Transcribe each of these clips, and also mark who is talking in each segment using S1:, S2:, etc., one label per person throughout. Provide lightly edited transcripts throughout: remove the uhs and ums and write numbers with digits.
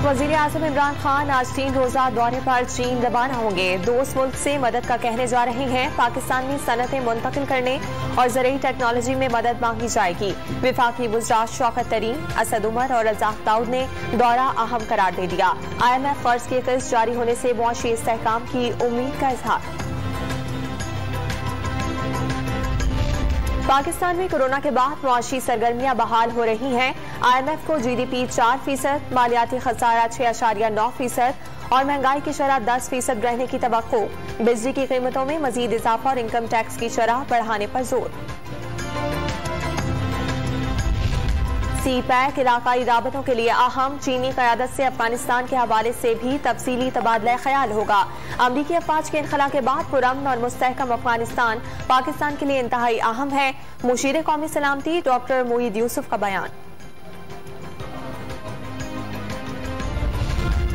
S1: वजीर आजम इमरान खान आज 3 रोजा दौरे पर चीन रवाना होंगे। दोस्त मुल्क से मदद का कहने जा रहे हैं। पाकिस्तान में सनतें मुंतकिल करने और ज़रूरी टेक्नोलॉजी में मदद मांगी जाएगी। वफाकी वज़रा शौकत तरीन, असद उमर और रज़ाक दाऊद ने दौरा अहम करार दे दिया। IMF कर्ज की किस्त जारी होने से मुआशी इस्तेहकाम की उम्मीद का इजहार। पाकिस्तान में कोरोना के बाद मुआशी सरगर्मियां बहाल हो रही हैं। IMF को GDP 4%, मालियाती खसारा 6.9% और महंगाई की शरह 10% रहने की तवक्को। बिजली की कीमतों में मजीद इजाफा और इनकम टैक्स की शरह बढ़ाने पर जोर। CPEC इलाकाई राबतों के लिए अहम। चीनी क़यादत से अफगानिस्तान के हवाले से भी तफसीली तबादला ख्याल होगा। अमरीकी अफवाज के इनखला के बाद पुरअमन और मुस्तहकम अफगानिस्तान पाकिस्तान के लिए इंतहाई अहम है। मुशीर कौमी सलामती डॉक्टर मोईद यूसुफ का बयान।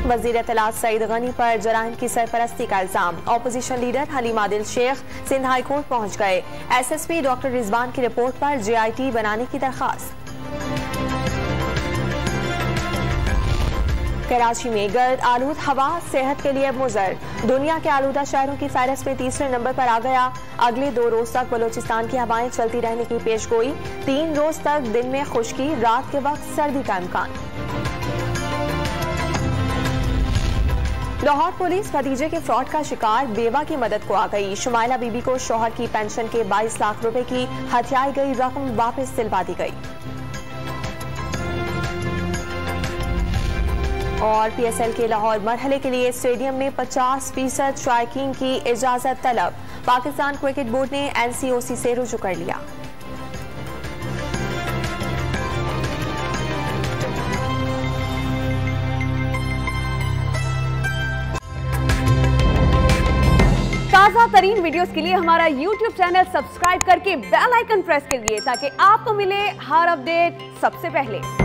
S1: वजीर इत्तलात सईद गनी पर जराइम की सरपरस्ती का इल्जाम। Opposition leader Haleem Adil Sheikh Sindh high court पहुंच गए। SSP डॉक्टर रिजवान की रिपोर्ट पर JIT बनाने की दरखास्त। कराची में गर्द आलूद हवा सेहत के लिए मुज़र। दुनिया के आलूदा शहरों की फहरिस्त में तीसरे नंबर पर आ गया। अगले 2 रोज तक बलोचिस्तान की हवाएं चलती रहने की पेशगोई। 3 रोज तक दिन में खुश्की, रात के वक्त सर्दी का इम्कान। लाहौर पुलिस भतीजे के फ्रॉड का शिकार बेवा की मदद को आ गई। शुमाइला बीबी को शौहर की पेंशन के 22 लाख रुपए की हथियाई गई रकम वापस दिलवा दी गई। और PSL के लाहौर मरहले के लिए स्टेडियम में 50% स्ट्राइकिंग की इजाजत तलब। पाकिस्तान क्रिकेट बोर्ड ने NCOC से रुजू कर लिया।
S2: ताज़ा तरीन वीडियोस के लिए हमारा YouTube चैनल सब्सक्राइब करके बेल आइकन प्रेस करिए ताकि आपको मिले हर अपडेट सबसे पहले।